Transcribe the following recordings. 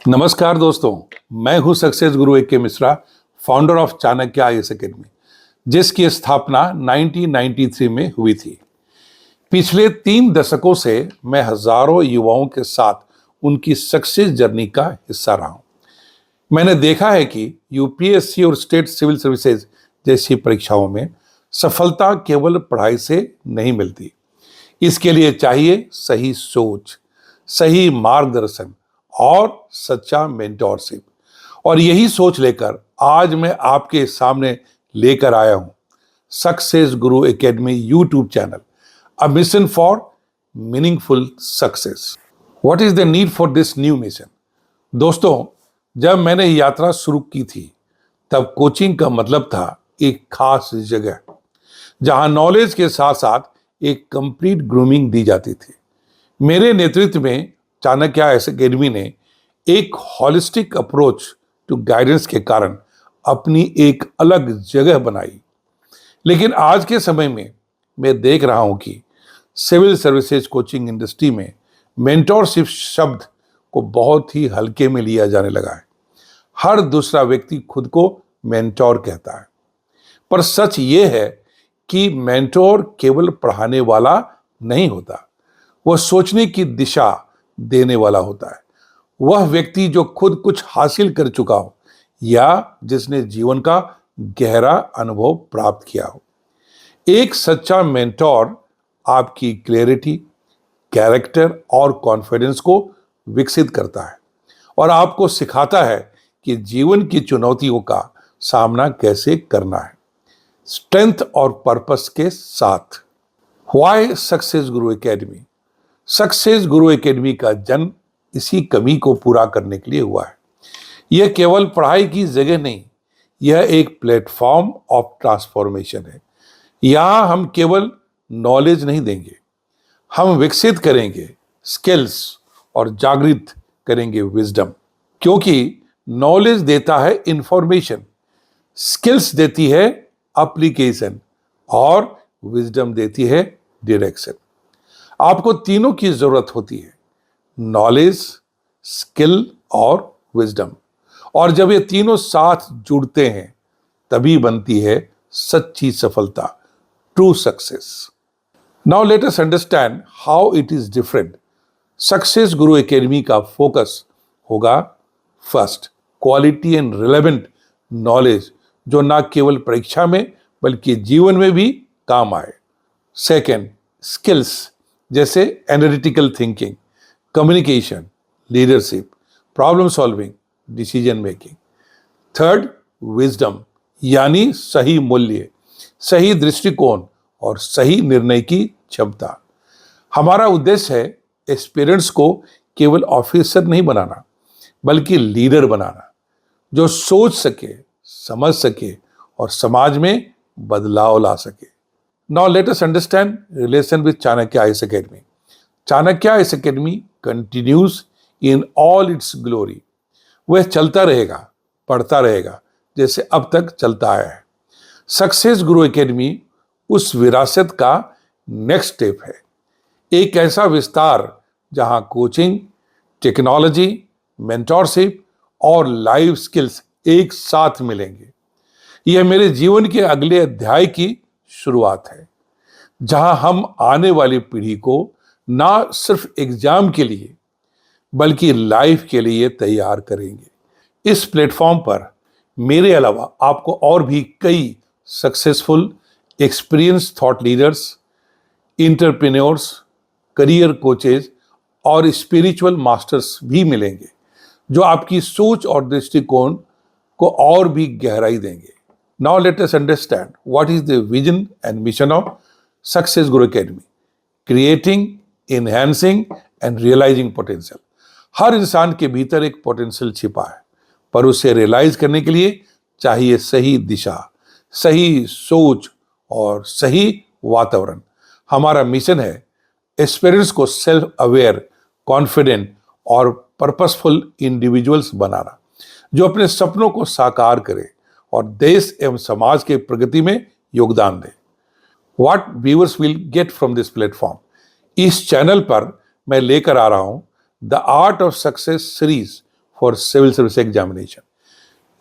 नमस्कार दोस्तों, मैं हूं सक्सेस गुरु A K. Mishra, founder of Chanakya IAS academy, जिसकी स्थापना 1993 में हुई थी। पिछले 3 दशकों से मैं हजारों युवाओं के साथ उनकी सक्सेस जर्नी का हिस्सा रहा हूं। मैंने देखा है कि यूपीएससी और स्टेट सिविल सर्विसेज जैसी परीक्षाओं में सफलता केवल पढ़ाई से नहीं मिलती। इसके लिए चाहिए सही सोच, सही मार्गदर्शन और सच्चा मेंटोरशिप। और यही सोच लेकर आज मैं आपके सामने लेकर आया हूं success guru academy YouTube channel, a mission for meaningful success. What is the need for this new mission? दोस्तों, जब मैंने यात्रा शुरू की थी तब कोचिंग का मतलब था एक खास जगह जहां नॉलेज के साथ साथ एक कंप्लीट ग्रूमिंग दी जाती थी। मेरे नेतृत्व में चाणक्य आईएएस एकेडमी ने एक हॉलिस्टिक अप्रोच टू गाइडेंस के कारण अपनी एक अलग जगह बनाई। लेकिन आज के समय में मैं देख रहा हूं कि सिविल सर्विसेज कोचिंग इंडस्ट्री में मेंटोरशिप शब्द को बहुत ही हल्के में लिया जाने लगा है। हर दूसरा व्यक्ति खुद को मेंटोर कहता है, पर सच ये है कि मेंटोर केवल पढ़ाने वाला नहीं होता, वह सोचने की दिशा देने वाला होता है। वह व्यक्ति जो खुद कुछ हासिल कर चुका हो या जिसने जीवन का गहरा अनुभव प्राप्त किया हो। एक सच्चा मेंटोर आपकी क्लैरिटी, कैरेक्टर और कॉन्फिडेंस को विकसित करता है और आपको सिखाता है कि जीवन की चुनौतियों का सामना कैसे करना है, स्ट्रेंथ और पर्पस के साथ। Why success guru academy? Success guru academy का जन्म इसी कमी को पूरा करने के लिए हुआ है। यह केवल पढ़ाई की जगह नहीं, यह एक प्लेटफॉर्म ऑफ ट्रांसफॉर्मेशन है। यहां हम केवल नॉलेज नहीं देंगे, हम विकसित करेंगे स्किल्स और जागृत करेंगे विजडम। क्योंकि नॉलेज देता है इंफॉर्मेशन, स्किल्स देती है एप्लीकेशन और विजडम देती है डायरेक्शन। आपको तीनों की जरूरत होती है, नॉलेज, स्किल और विजडम। और जब ये तीनों साथ जुड़ते हैं तभी बनती है सच्ची सफलता, true success. Now let us understand how it is different. Success guru academy का फोकस होगा first, quality and relevant knowledge जो ना केवल परीक्षा में बल्कि जीवन में भी काम आए। सेकेंड, स्किल्स जैसे analytical thinking, communication, leadership, problem solving, decision making. Third, wisdom यानी सही मूल्य, सही दृष्टिकोण और सही निर्णय की क्षमता। हमारा उद्देश्य है एस्पिरेंट्स को केवल ऑफिसर नहीं बनाना बल्कि लीडर बनाना, जो सोच सके, समझ सके और समाज में बदलाव ला सके। Now let us understand relation with Chanakya IAS academy. Chanakya IAS academy continues in all it's glory. वह चलता रहेगा, पढ़ता रहेगा जैसे अब तक चलता आया है। सक्सेस गुरु एकेडमी उस विरासत का नेक्स्ट स्टेप है, एक ऐसा विस्तार जहां कोचिंग, टेक्नोलॉजी, मेंटोरशिप और लाइफ स्किल्स एक साथ मिलेंगे। यह मेरे जीवन के अगले अध्याय की शुरुआत है, जहां हम आने वाली पीढ़ी को ना सिर्फ एग्जाम के लिए बल्कि लाइफ के लिए तैयार करेंगे। इस प्लेटफॉर्म पर मेरे अलावा आपको और भी कई successful, experience thought leaders, entrepreneurs, career coaches और स्पिरिचुअल मास्टर्स भी मिलेंगे, जो आपकी सोच और दृष्टिकोण को और भी गहराई देंगे। Now let us understand what is the vision and mission of success guru academy. Creating, enhancing and realising potential. हर इंसान के भीतर एक पोटेंशियल छिपा है, पर उसे रियलाइज करने के लिए चाहिए सही दिशा, सही सोच और सही वातावरण। हमारा मिशन है एस्पिरेंट्स को सेल्फ अवेयर, कॉन्फिडेंट और पर्पसफुल इंडिविजुअल्स बनाना, जो अपने सपनों को साकार करे और देश एवं समाज के प्रगति में योगदान दे। What viewers will get from this platform? इस चैनल पर मैं लेकर आ रहा हूं the art of success series for civil service examination.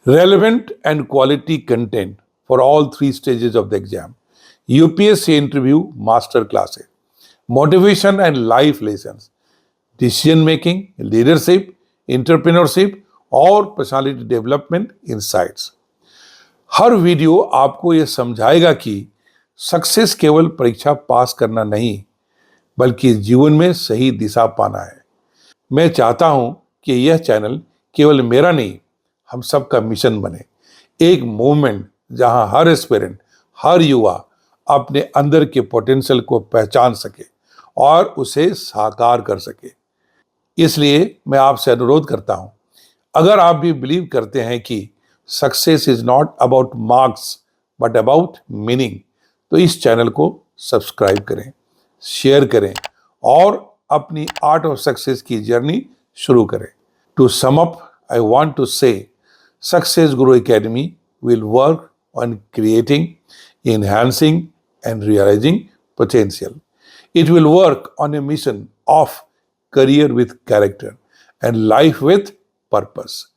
Relevant and quality content for all three stages of the exam. UPSC interview master classes, motivation and life lessons, decision making, leadership, entrepreneurship और personality development insights. हर video आपको यह समझाएगा कि success केवल परीक्षा पास करना नहीं, बल्कि जीवन में सही दिशा पाना है। मैं चाहता हूं कि यह चैनल केवल मेरा नहीं, हम सबका मिशन बने, एक मूवमेंट जहां हर एस्पिरेंट, हर युवा अपने अंदर के पोटेंशियल को पहचान सके और उसे साकार कर सके। इसलिए मैं आपसे अनुरोध करता हूं, अगर आप भी बिलीव करते हैं कि success is not about marks but about meaning, तो इस चैनल को सब्सक्राइब करें, शेयर करें और अपनी आर्ट ऑफ सक्सेस की जर्नी शुरू करें। To sum up, I want to say Success Guru Academy will work on creating, enhancing, and realizing potential. It will work on a mission of career with character and life with purpose.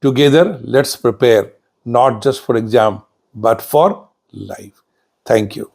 Together, let's prepare not just for exam, but for life. Thank you.